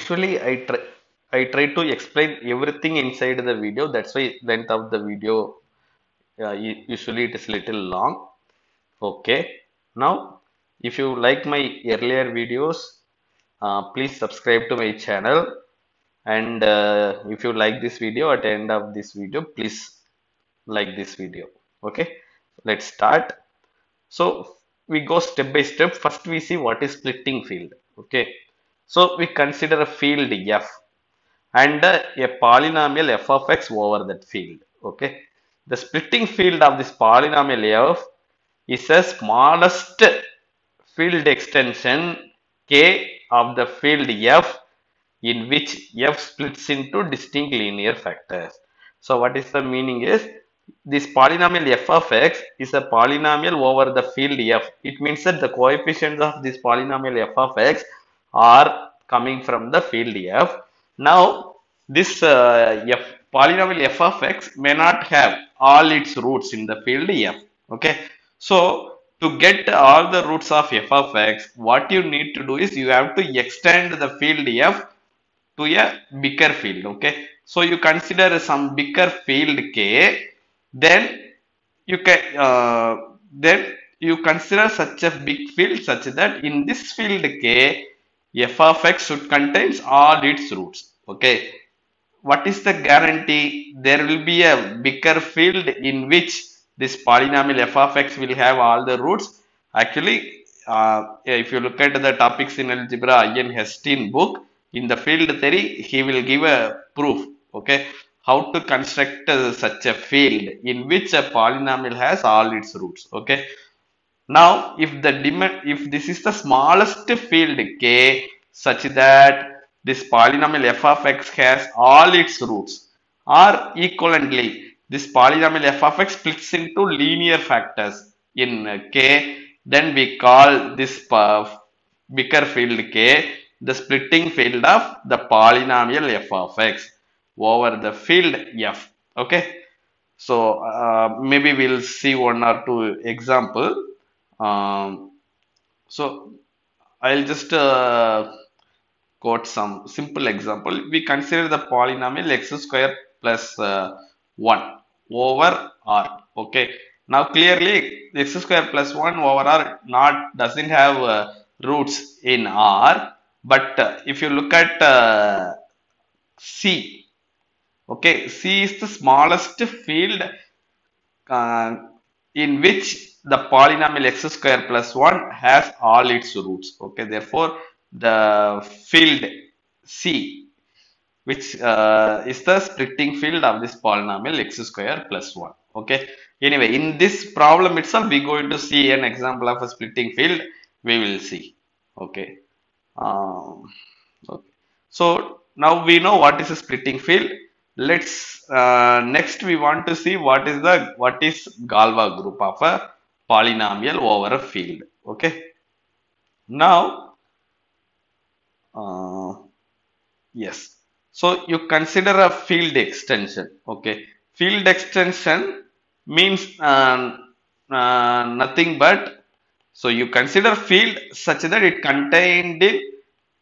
Usually I try to explain everything inside the video. That's why length of the video usually it is little long. Okay. Now, if you like my earlier videos, please subscribe to my channel. And if you like this video, at the end of this video, please like this video. Okay. Let's start. So we go step by step. First, we see what is splitting field. Okay. So we consider a field F and a polynomial f of x over that field. Okay. The splitting field of this polynomial f is a smallest field extension k of the field f in which f splits into distinct linear factors. So what is the meaning is this polynomial f of x is a polynomial over the field f. It means that the coefficients of this polynomial f of x are coming from the field f. Now this polynomial f of x may not have all its roots in the field f. Okay, so to get all the roots of f of x, what you need to do is you have to extend the field f to a bigger field. Okay, so you consider some bigger field k, then you can then you consider such a big field such that in this field k, f of x should contains all its roots. Okay, what is the guarantee? There will be a bigger field in which this polynomial f of x will have all the roots. Actually, if you look at the topics in algebra, Ian Hestin book, in the field theory, he will give a proof. Okay, how to construct such a field in which a polynomial has all its roots. Okay, now, if this is the smallest field k such that this polynomial f of x has all its roots, or equivalently this polynomial f of x splits into linear factors in k, then we call this bigger field k the splitting field of the polynomial f of x over the field f. Okay, so maybe we'll see one or two example. So I'll just quote some simple example. We consider the polynomial x square plus 1 over r. Okay. Now clearly x square plus 1 over r not doesn't have roots in r. But if you look at C, okay, C is the smallest field uh, in which the polynomial x square plus 1 has all its roots. Okay, therefore the field C, which is the splitting field of this polynomial x square plus 1. Okay, anyway, in this problem itself we are going to see an example of a splitting field. We will see. Okay, um, okay. So now we know what is a splitting field. Let's next we want to see what is Galois group of a polynomial over a field. Okay, now uh, yes, so you consider a field extension. Okay, field extension means nothing but, so you consider field such that it contained in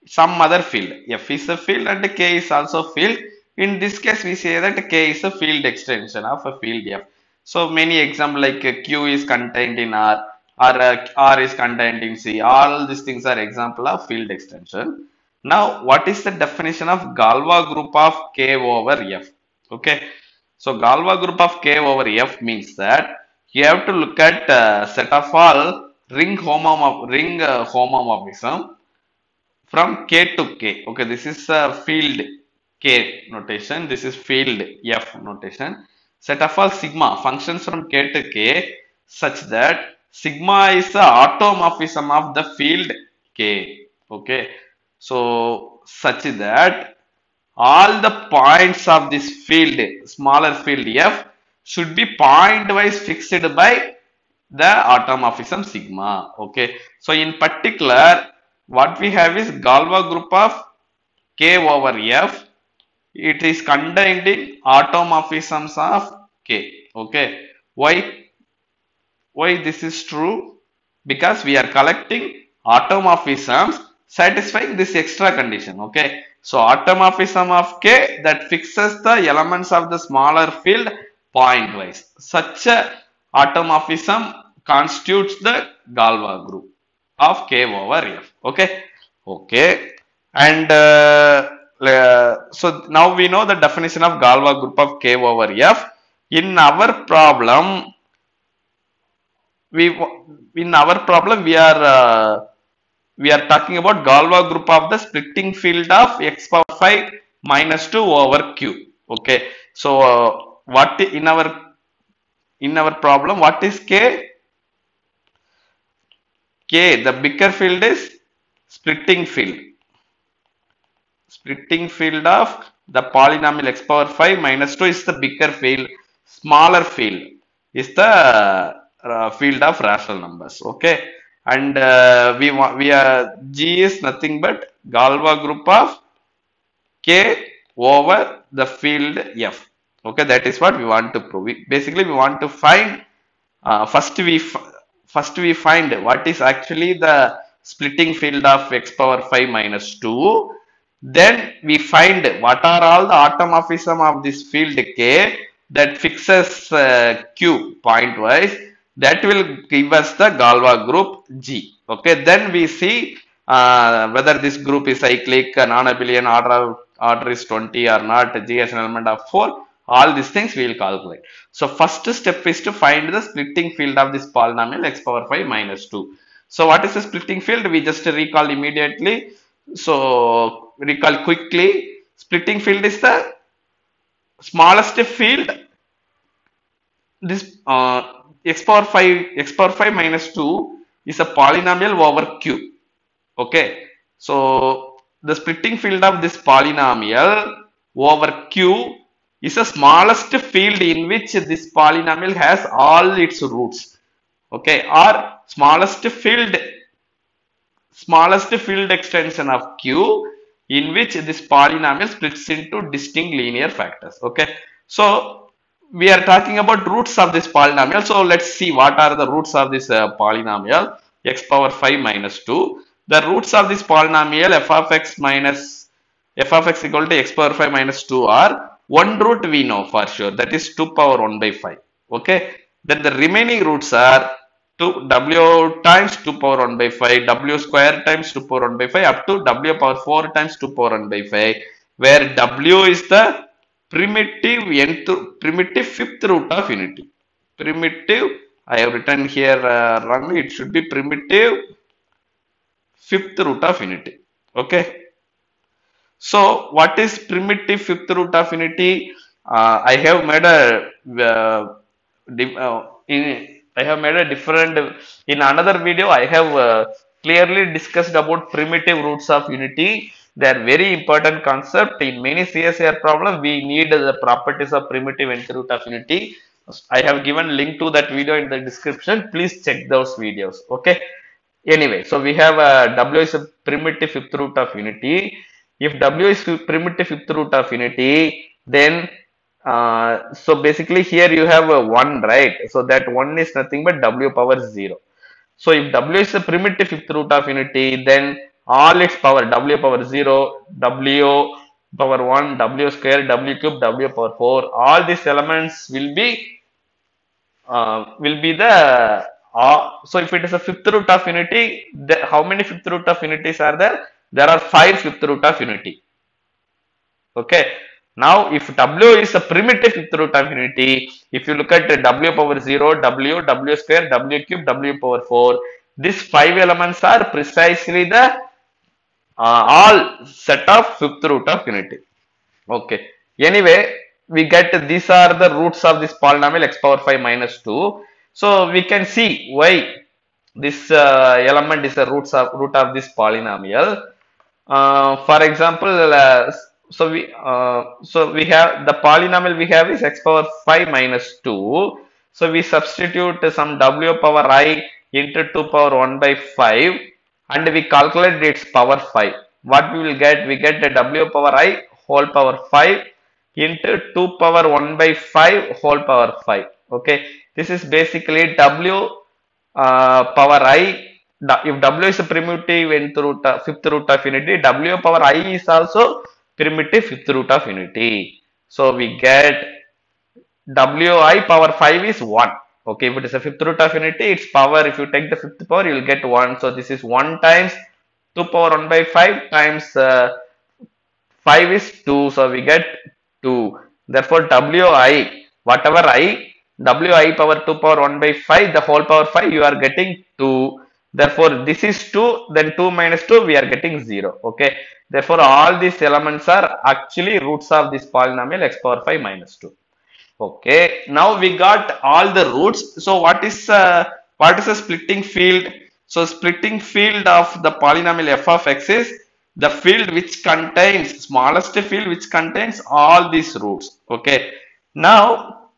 some other field. F is a field and K is also field. In this case, we say that K is a field extension of a field F. So many examples like Q is contained in R, or R is contained in C. All these things are example of field extension. Now, what is the definition of Galois group of K over F? Okay, so Galois group of K over F means that you have to look at set of all ring homomorphism from K to K. Okay, this is a field K notation. This is field F notation. Set of all sigma functions from K to K such that sigma is the automorphism of the field K. Okay, so such that all the points of this field, smaller field F, should be point-wise fixed by the automorphism sigma. Okay, so in particular, what we have is Galois group of K over F. It is contained in automorphisms of K. Okay, why this is true? Because we are collecting automorphisms satisfying this extra condition. Okay, so automorphism of K that fixes the elements of the smaller field pointwise. Such a automorphism constitutes the Galois group of K over F. Okay, okay, and so now we know the definition of Galois group of K over F. In our problem, we we are talking about Galois group of the splitting field of x power 5 minus 2 over q. Okay, so what in our problem, what is K? K, the bigger field is splitting field. Splitting field of the polynomial x power 5 minus 2 is the bigger field. Smaller field is the field of rational numbers. Okay, and we are G is nothing but Galois group of K over the field F. Okay, that is what we want to prove. Basically, we want to find first we find what is actually the splitting field of x power 5 minus 2. Then we find what are all the automorphism of this field K that fixes Q pointwise. That will give us the Galois group G. Okay, then we see whether this group is cyclic, non-abelian, order is 20 or not, G has an element of 4. All these things we will calculate. So first step is to find the splitting field of this polynomial x power 5 minus 2. So what is the splitting field? We just recall immediately. So recall quickly. Splitting field is the smallest field. This x power 5 minus 2 is a polynomial over q. Okay. So the splitting field of this polynomial over q is the smallest field in which this polynomial has all its roots. Okay, or smallest field extension of Q in which this polynomial splits into distinct linear factors. Okay, so we are talking about roots of this polynomial. So let's see what are the roots of this polynomial x power 5 minus 2. The roots of this polynomial f of x equal to x power 5 minus 2 are one root we know for sure, that is 2 power 1 by 5. Okay, then the remaining roots are w times 2 power 1 by 5, w square times 2 power 1 by 5 up to w power 4 times 2 power 1 by 5, where w is the primitive fifth root of unity. Primitive, I have written here wrongly, it should be primitive fifth root of unity. Okay. So, what is primitive fifth root of unity? I have made a different in another video. I have clearly discussed about primitive roots of unity. They are very important concept in many CSIR problem. We need the properties of primitive nth root of unity. I have given link to that video in the description. Please check those videos. Okay. Anyway, so we have W is a primitive fifth root of unity. If W is primitive fifth root of unity, then so basically here you have a 1, right? So that 1 is nothing but W power 0. So if W is a primitive fifth root of unity, then all its power W power 0, W power 1, W square, W cube, W power 4, all these elements will be the so if it is a fifth root of unity, how many fifth root of unities are there? There are 5 fifth root of unity. Okay. Now, if W is a primitive fifth root of unity, if you look at W power 0, W square, W cube, W power 4, these 5 elements are precisely the all set of fifth root of unity. Okay. Anyway, we get these are the roots of this polynomial x power 5 minus 2. So we can see why this element is a root of this polynomial. For example, so we have the polynomial we have is x power 5 minus 2. So we substitute some w power I into 2 power 1 by 5 and we calculate its power 5. What we will get? We get a w power I whole power 5 into 2 power 1 by 5 whole power 5. Okay, this is basically w power I if W is a primitive nth root fifth root of unity, W power I is also primitive fifth root of unity. So we get Wi power 5 is 1. Okay, if it is a fifth root of unity, its power, if you take the fifth power, you will get 1. So this is 1 times 2 power 1 by 5 times 5 is 2. So we get 2. Therefore, whatever Wi power 2 power 1 by 5, the whole power 5, you are getting 2. Therefore, this is 2, then 2 minus 2, we are getting 0. Okay. Therefore, all these elements are actually roots of this polynomial x power 5 minus 2. Okay, now we got all the roots. So what is a splitting field? So splitting field of the polynomial f of x is the field which contains smallest field which contains all these roots. Okay, now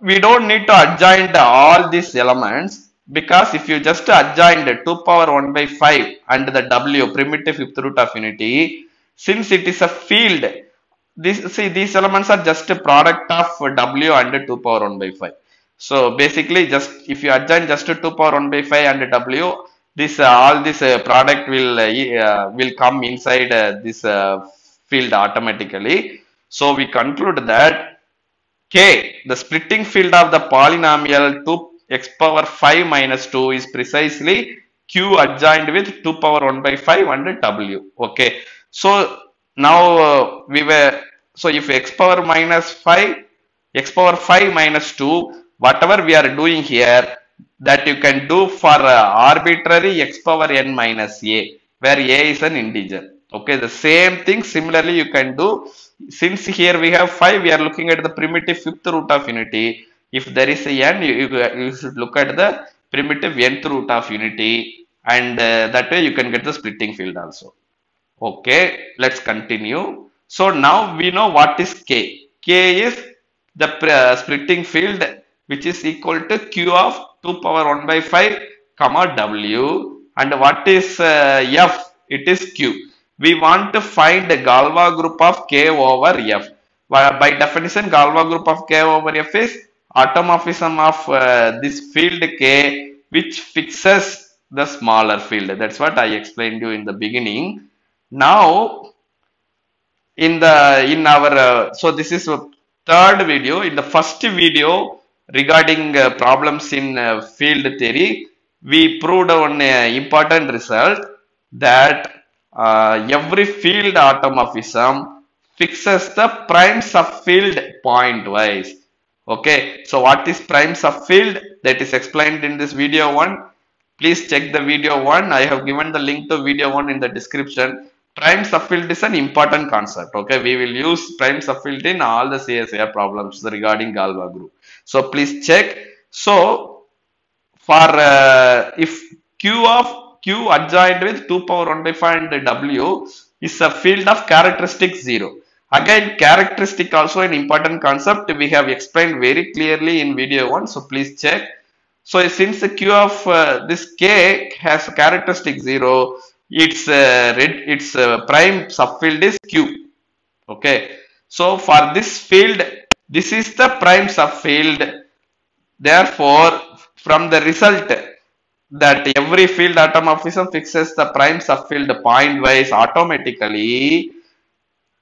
we don't need to adjoin all these elements, because if you just adjoin the 2 power 1 by 5 and the w primitive fifth root of unity, since it is a field, these elements are just a product of w and 2 power 1 by 5. So basically, just if you adjoin just 2 power 1 by 5 and w, this all this product will come inside this field automatically. So we conclude that K, the splitting field of the polynomial 2x power 5 minus 2 is precisely Q adjoined with 2 power 1 by 5 and W. Okay. So now so if x power minus 5, x power 5 minus 2, whatever we are doing here, that you can do for arbitrary x power n minus a, where a is an integer. Okay, the same thing similarly you can do. Since here we have 5, we are looking at the primitive fifth root of unity. If there is a n, you should look at the primitive nth root of unity, and that way you can get the splitting field also. Okay, let's continue. So now we know what is K. K is the splitting field which is equal to Q of 2 power 1 by 5 comma W, and what is F? It is Q. We want to find the Galois group of K over F. By definition, Galois group of K over F is automorphism of this field K which fixes the smaller field. That's what I explained you in the beginning. Now in our so this is a third video. In the first video regarding problems in field theory, we proved one important result, that every field automorphism fixes the prime subfield pointwise. Okay, so what is prime subfield? That is explained in this video 1. Please check the video 1. I have given the link to video 1 in the description. Prime subfield is an important concept. Okay, we will use prime subfield in all the CSIR problems regarding Galois group. So please check. So for if Q adjoined with 2 power 1 by 5 and W is a field of characteristic 0. Again, characteristic also an important concept. We have explained very clearly in video 1. So please check. So since the Q of this K has characteristic 0, its prime subfield is Q. Okay. So for this field, this is the prime subfield. Therefore, from the result that every field automorphism fixes the prime subfield pointwise automatically,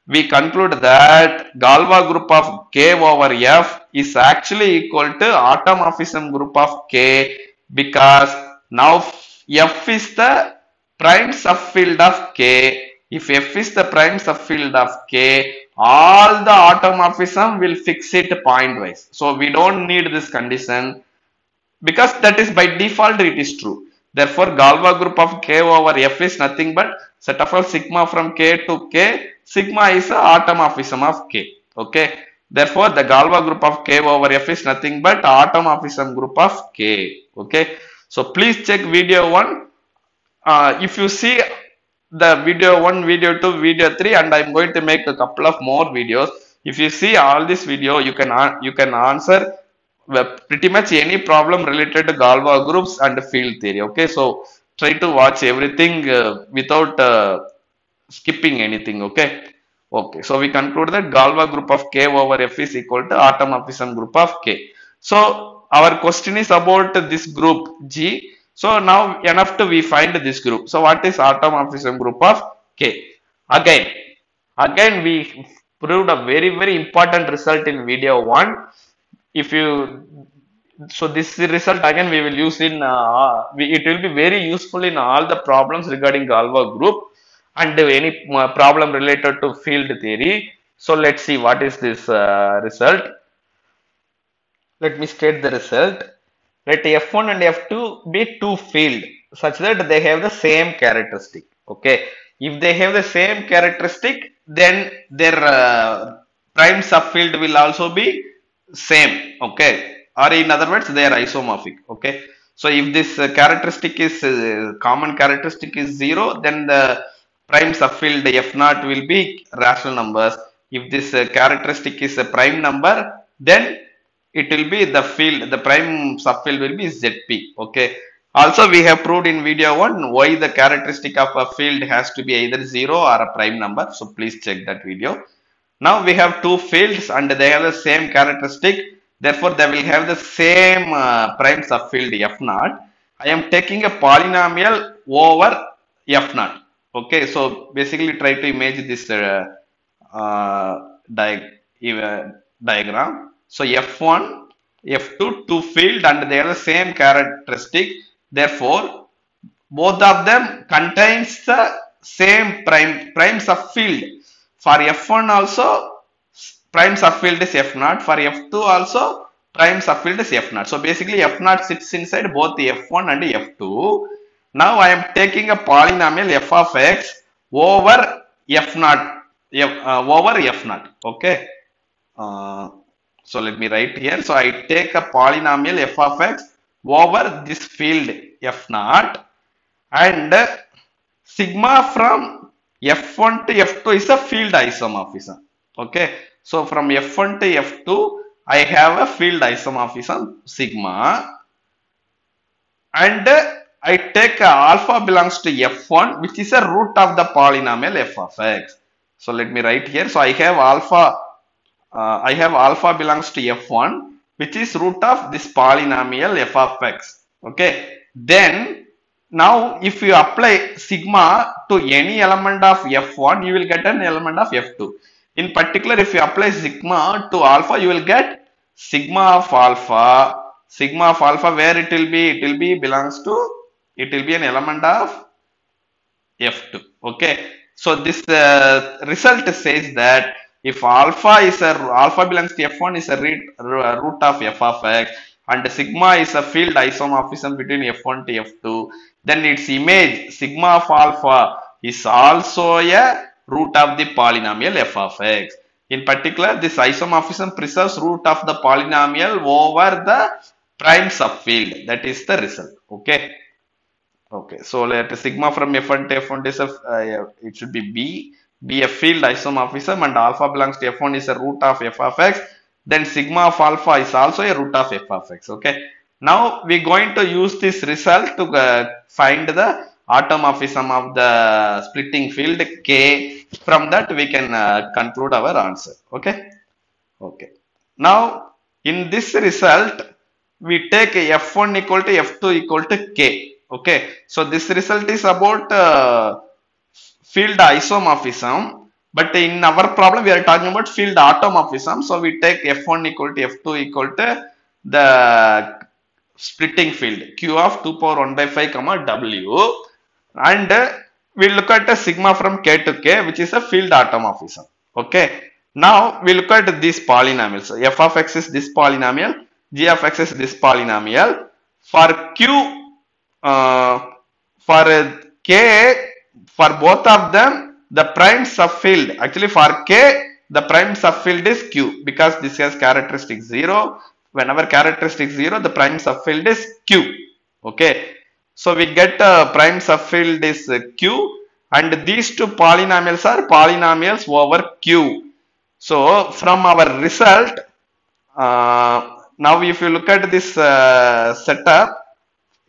we conclude that Galois group of K over F is actually equal to automorphism group of K, because now F is the prime subfield of K. If F is the prime subfield of K, all the automorphism will fix it pointwise. So we don't need this condition, because that is by default it is true. Therefore, Galois group of K over F is nothing but set of all sigma from K to K. Sigma is the automorphism of K. Okay. Therefore, the Galois group of K over F is nothing but automorphism group of K. Okay. So please check video 1. If you see the video 1, video 2, video 3, and I'm going to make a couple of more videos. If you see all this video, you can answer pretty much any problem related to Galois groups and field theory. Okay, so try to watch everything without skipping anything. Okay, so we conclude that Galois group of K over F is equal to automorphism group of K. So our question is about this group G. So now enough to we find this group. So what is automorphism group of K? Again, again we proved a very important result in video 1. If you so this result again we will use in it will be very useful in all the problems regarding Galois group and any problem related to field theory. So let's see what is this result. Let me state the result. Let F1 and F2 be two field such that they have the same characteristic. Okay. If they have the same characteristic, then their prime subfield will also be same. Okay. Or in other words, they are isomorphic. Okay. So if this characteristic is common characteristic is 0, then the prime subfield F0 will be rational numbers. If this characteristic is a prime number, then it will be the field, the prime subfield will be ZP. Okay. Also, we have proved in video 1 why the characteristic of a field has to be either 0 or a prime number. So, please check that video. Now, we have two fields and they have the same characteristic. Therefore, they will have the same prime subfield F0. I am taking a polynomial over F0. Okay. So, basically try to imagine this diagram. So F1, F2, two field and they are the same characteristic. Therefore, both of them contains the same prime subfield. For F1 also, prime subfield is F0. For F2 also, prime subfield is F0. So basically F0 sits inside both F1 and F2. Now I am taking a polynomial f of x over F0, over F0. Okay. So let me write here. So I take a polynomial f of x over this field F0 and sigma from F1 to F2 is a field isomorphism. Okay. So from F1 to F2 I have a field isomorphism sigma and I take alpha belongs to F1 which is a root of the polynomial f of x. So let me write here. So I have alpha belongs to F1 which is root of this polynomial f of x. Okay. Then now if you apply sigma to any element of F1 you will get an element of F2. In particular if you apply sigma to alpha you will get sigma of alpha. Sigma of alpha where it will be? It will be an element of F2. Okay. So this result says that if alpha belongs to F1 is a root of f of x and sigma is a field isomorphism between F1 to F2, then its image sigma of alpha is also a root of the polynomial f of x. In particular, this isomorphism preserves root of the polynomial over the prime subfield. That is the result. Okay. Okay, so let sigma from F1 to F1 is it should be be a field isomorphism and alpha belongs to F1 is a root of f of x. Then sigma of alpha is also a root of f of x. Okay. Now we are going to use this result to find the automorphism of the splitting field K. From that we can conclude our answer. Okay. Okay. Now in this result we take F1 equal to F2 equal to K. Okay, so this result is about field isomorphism, but in our problem we are talking about field automorphism. So we take F1 equal to F2 equal to the splitting field Q of 2 power 1 by 5 comma W and we look at the sigma from K to K which is a field automorphism. Okay, now we look at these polynomials. So f of x is this polynomial, g of x is this polynomial. For Q for K, for both of them, the prime subfield, actually for K, the prime subfield is Q because this has characteristic 0. Whenever characteristic 0, the prime subfield is Q. Okay. So we get prime subfield is Q and these two polynomials are polynomials over Q. So from our result, now if you look at this setup,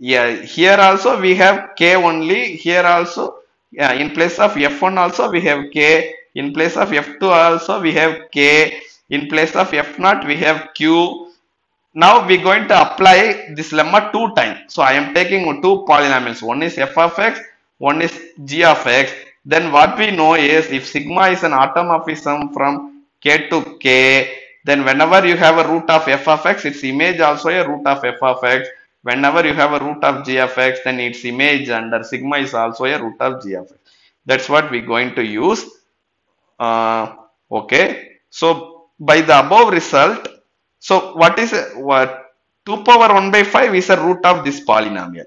yeah, here also we have K only, here also, yeah, in place of F1 also we have K, in place of F2 also we have K, in place of F0 we have Q, Now we're going to apply this lemma two times. So I am taking two polynomials. One is f of x, one is g of x. Then what we know is if sigma is an automorphism from k to k, then whenever you have a root of f of x, its image also a root of f of x. Whenever you have a root of g of x, then its image under sigma is also a root of g of x. That's what we're going to use. Okay. So by the above result, so what is what 2 power 1 by 5 is a root of this polynomial.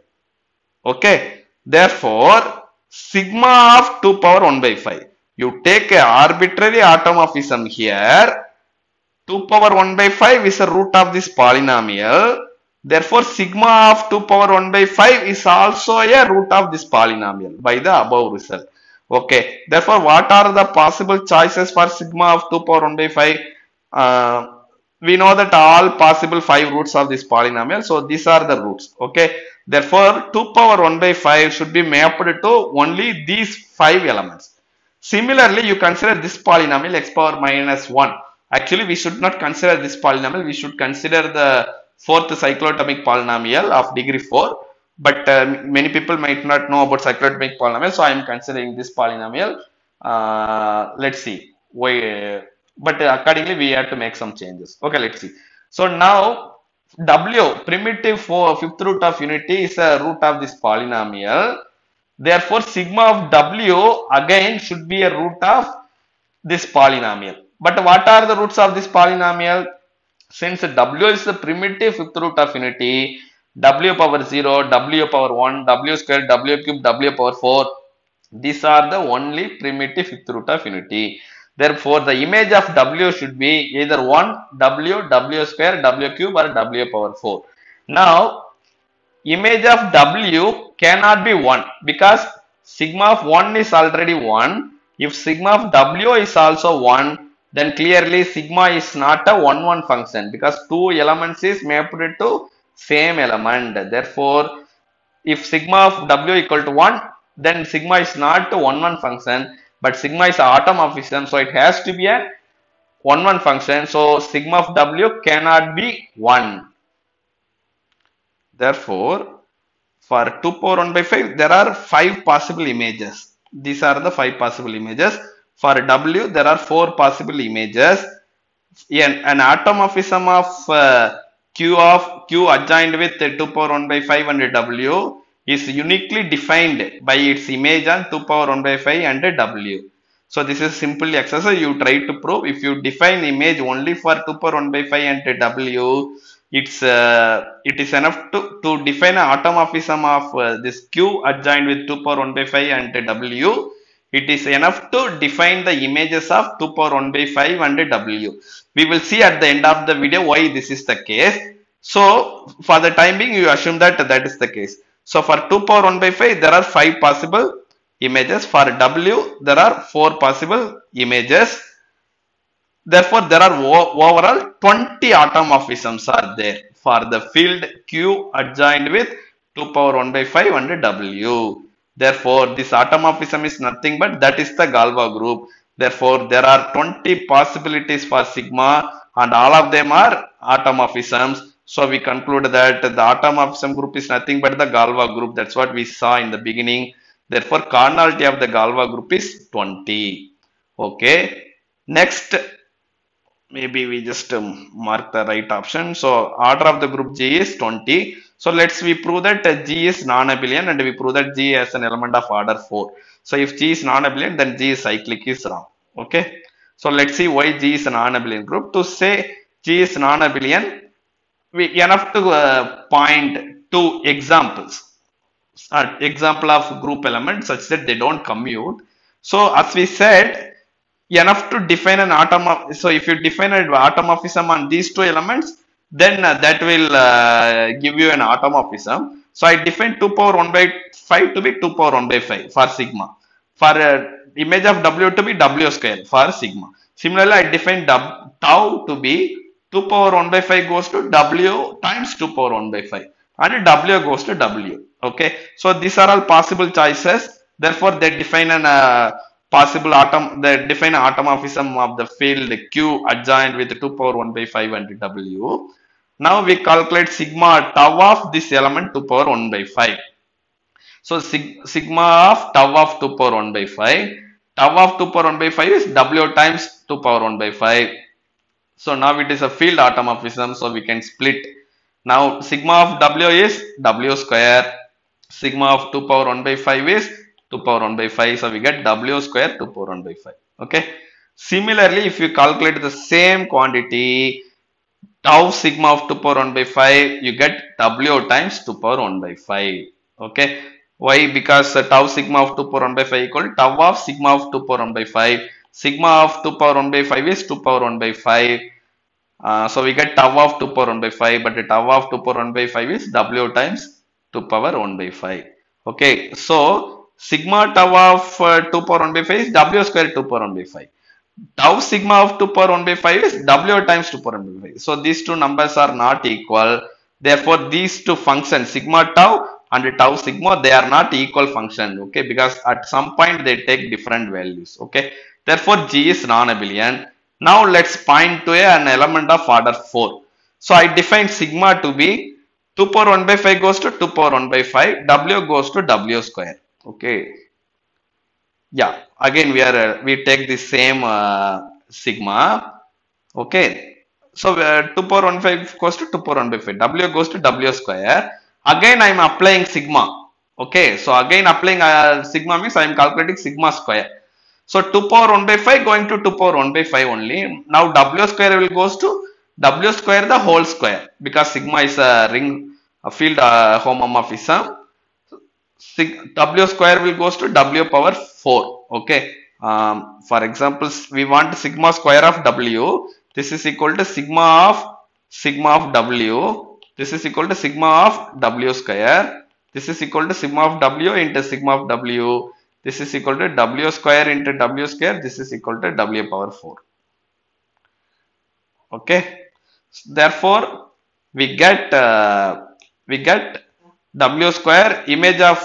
Okay. Therefore, sigma of 2 power 1 by 5. You take a arbitrary automorphism here. 2 power 1 by 5 is a root of this polynomial. Therefore, sigma of 2 power 1 by 5 is also a root of this polynomial by the above result. Okay. Therefore, what are the possible choices for sigma of 2 power 1 by 5? We know that all possible 5 roots of this polynomial. So, these are the roots. Okay. Therefore, 2 power 1 by 5 should be mapped to only these 5 elements. Similarly, you consider this polynomial x power minus 1. Actually, we should not consider this polynomial. We should consider the fourth cyclotomic polynomial of degree 4. But many people might not know about cyclotomic polynomial. So, I am considering this polynomial. Let's see. But accordingly, we have to make some changes. Okay, let's see. So, now W, primitive fifth root of unity is a root of this polynomial. Therefore, sigma of W again should be a root of this polynomial. But what are the roots of this polynomial? Since W is the primitive fifth root of unity, W power 0, W power 1, W square, W cube, W power 4, these are the only primitive fifth root of unity. Therefore, the image of W should be either 1, W, W square, W cube or W power 4. Now, image of W cannot be 1 because sigma of 1 is already 1. If sigma of W is also 1, then clearly sigma is not a 1 function because two elements is mapped to same element. Therefore, if sigma of W equal to 1, then sigma is not a 1 function, but sigma is automorphism, so it has to be a 1 function. So sigma of W cannot be 1. Therefore, for 2 power 1 by 5, there are 5 possible images. These are the 5 possible images. For W, there are 4 possible images. An automorphism of Q adjoined with 2 power 1 by 5 and W is uniquely defined by its image on 2 power 1 by 5 and W. So this is simply exercise you try to prove. If you define image only for 2 power 1 by 5 and W, it is enough to define an automorphism of this Q adjoined with 2 power 1 by 5 and W. It is enough to define the images of 2 power 1 by 5 and W. We will see at the end of the video why this is the case. So for the time being, you assume that that is the case. So for 2 power 1 by 5, there are 5 possible images. For W, there are 4 possible images. Therefore, there are overall 20 automorphisms are there for the field Q adjoined with 2 power 1 by 5 and W. Therefore, this automorphism is nothing but that is the Galois group. Therefore, there are 20 possibilities for sigma and all of them are automorphisms. So, we conclude that the automorphism group is nothing but the Galois group. That's what we saw in the beginning. Therefore, cardinality of the Galois group is 20. Okay. Next, maybe we just mark the right option. So order of the group G is 20. So we prove that G is non-abelian and we prove that G has an element of order 4. So if G is non-abelian, then G is cyclic is wrong. Okay. So let's see why G is a non-abelian group. To say G is non-abelian, we enough to point to examples. Example of group elements such that they don't commute. So as we said, enough to define an automorphism. So if you define an automorphism on these two elements, then that will give you an automorphism. So I define 2 power 1 by 5 to be 2 power 1 by 5 for sigma. For image of W to be W square for sigma. Similarly, I define tau to be 2 power 1 by 5 goes to W times 2 power 1 by 5 and W goes to W. Okay. So these are all possible choices. Therefore, they define an they define automorphism of the field Q adjoined with 2 power 1 by 5 and W. Now we calculate sigma tau of this element to power 1 by 5. So sigma of tau of 2 power 1 by 5. Tau of 2 power 1 by 5 is W times 2 power 1 by 5. So now it is a field automorphism, so we can split. Now sigma of W is W square. Sigma of 2 power 1 by 5 is 2 power 1 by 5. So we get W square 2 power 1 by 5. Okay. Similarly, if you calculate the same quantity, tau sigma of 2 power 1 by 5, you get W times 2 power 1 by 5. Okay. Why? Because tau sigma of 2 power 1 by 5 equal to tau of sigma of 2 power 1 by 5. Sigma of 2 power 1 by 5 is 2 power 1 by 5. So we get tau of 2 power 1 by 5, but the tau of 2 power 1 by 5 is W times 2 power 1 by 5. Okay. So sigma tau of 2 power 1 by 5 is W square 2 power 1 by 5. Tau sigma of 2 power 1 by 5 is W times 2 power 1 by 5. So these two numbers are not equal. Therefore, these two functions, sigma tau and tau sigma, they are not equal function. Okay, because at some point they take different values. Okay, therefore G is non-abelian. Now let's point to an element of order 4. So I define sigma to be 2 power 1 by 5 goes to 2 power 1 by 5, W goes to W square. Okay. Yeah, again we take the same sigma. Okay, so 2 power 1 5 goes to 2 power 1 by 5, W goes to W square. Again I am applying sigma. Okay, so again applying sigma means I am calculating sigma square. So 2 power 1 by 5 going to 2 power 1 by 5 only. Now W square will goes to W square the whole square, because sigma is a ring, a field homomorphism. W square will goes to W power 4. Okay. For example, we want sigma square of W. This is equal to sigma of W. This is equal to sigma of W square. This is equal to sigma of W into sigma of W. This is equal to W square into W square. This is equal to W power 4. Okay. Therefore, we get W square, image of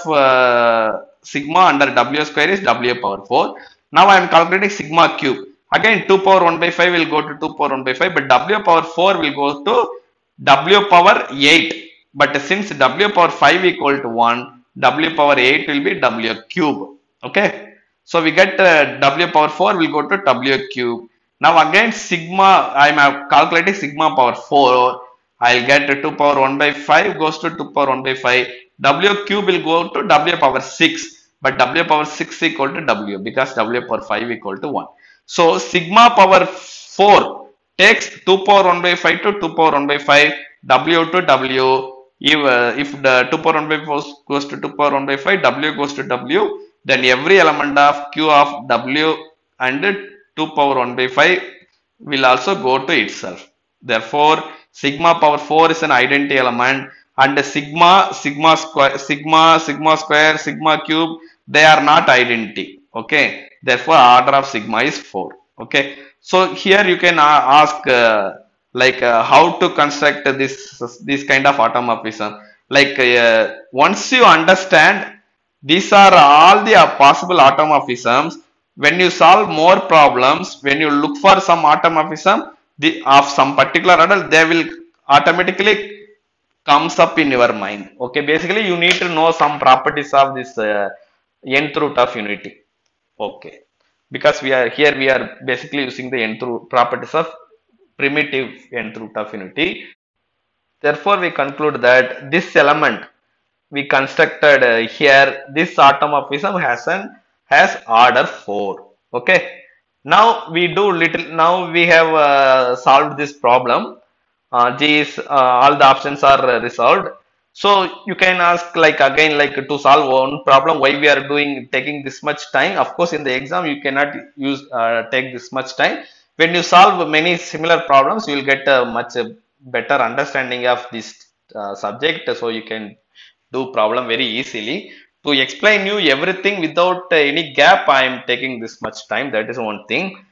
sigma under W square is W power 4. Now I am calculating sigma cube. Again 2 power 1 by 5 will go to 2 power 1 by 5, but W power 4 will go to W power 8. But since W power 5 equal to 1, W power 8 will be W cube. Okay. So we get W power 4 will go to W cube. Now again sigma, I am calculating sigma power 4. I'll get 2 power 1 by 5 goes to 2 power 1 by 5. W cube will go to W power 6. But W power 6 equal to W, because W power 5 equal to 1. So sigma power 4 takes 2 power 1 by 5 to 2 power 1 by 5. W to W. If the 2 power 1 by 4 goes to 2 power 1 by 5, W goes to W. Then every element of Q of W and 2 power 1 by 5 will also go to itself. Therefore, sigma power 4 is an identity element, and sigma square, sigma cube, they are not identity. Okay. Therefore, order of sigma is 4. Okay. So here you can ask how to construct this kind of automorphism. Once you understand these are all the possible automorphisms, when you solve more problems, when you look for some automorphism of some particular order, they will automatically comes up in your mind. Okay, basically you need to know some properties of this nth root of unity. Okay, because we are basically using the nth root properties of primitive nth root of unity. Therefore, we conclude that this element we constructed here, this automorphism has order 4. Okay. Now we do little. Now we have solved this problem. G is all the options are resolved. So you can ask again to solve one problem, why we are taking this much time. Of course, in the exam you cannot use take this much time. When you solve many similar problems, you will get a much better understanding of this subject. So you can do problem very easily. To explain you everything without any gap, I am taking this much time. That is one thing.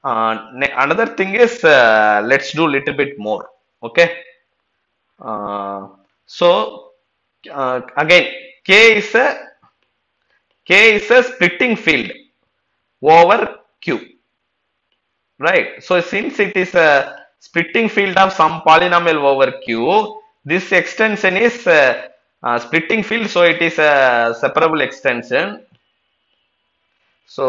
Another thing is let's do little bit more. Okay. Uh, so again, K is a splitting field over Q. Right. So since it is a splitting field of some polynomial over Q. This extension is splitting field, so it is a separable extension. So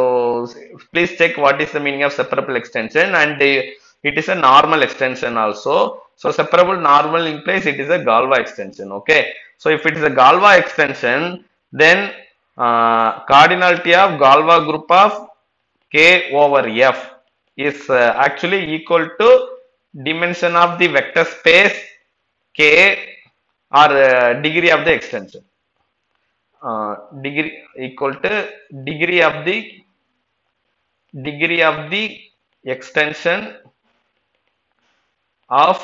please check what is the meaning of separable extension, and it is a normal extension also. So separable normal implies it is a Galois extension. Okay. So if it is a Galois extension, then cardinality of Galois group of K over F is actually equal to dimension of the vector space K or degree of the extension. Degree equal to degree of the extension of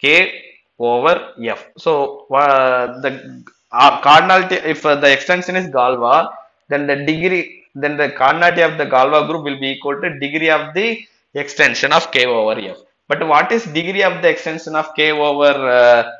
K over F. So the cardinality, if the extension is Galois, then the cardinality of the Galois group will be equal to degree of the extension of K over F. But what is degree of the extension of K over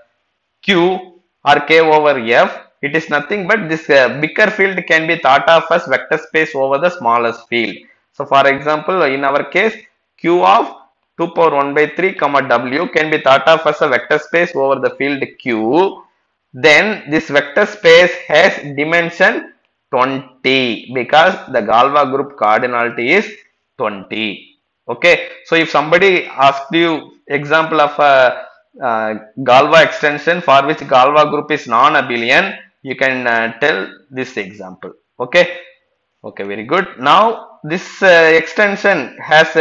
Q or K over F? It is nothing but this bigger field can be thought of as vector space over the smallest field. So for example, in our case, Q of 2 power 1 by 3 comma W can be thought of as a vector space over the field Q. Then this vector space has dimension 20 because the Galois group cardinality is 20. Okay, so if somebody asked you example of a Galois extension for which Galois group is non-abelian, you can tell this example. Okay, okay, very good. Now this extension has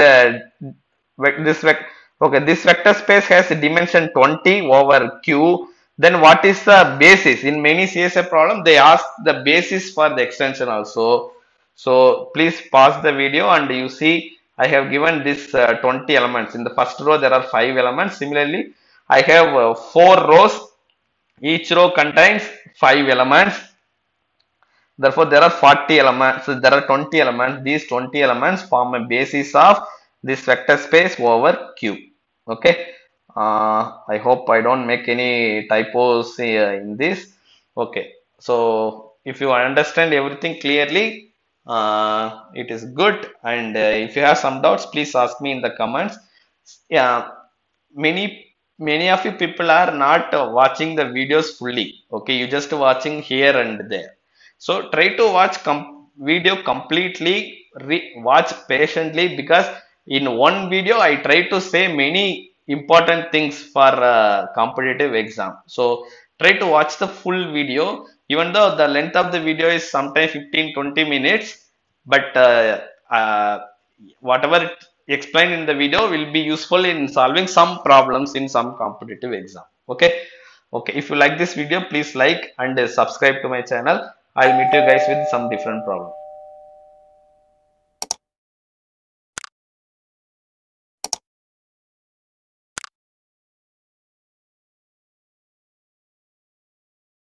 this vector space has a dimension 20 over Q. Then what is the basis? In many CSA problem, they ask the basis for the extension also. So please pause the video and you see I have given this 20 elements. In the first row there are 5 elements. Similarly, I have 4 rows. Each row contains 5 elements. Therefore, there are 40 elements. So there are 20 elements. These 20 elements form a basis of this vector space over Q. Okay. I hope I don't make any typos in this. Okay. So if you understand everything clearly, it is good. And if you have some doubts, please ask me in the comments. Yeah, many of you people are not watching the videos fully. Okay, you just watching here and there. So try to watch video completely, watch patiently, because in one video I try to say many important things for competitive exam. So try to watch the full video, even though the length of the video is sometimes 15-20 minutes, but whatever explained in the video will be useful in solving some problems in some competitive exam. Okay. Okay, if you like this video, please like and subscribe to my channel. I'll meet you guys with some different problem.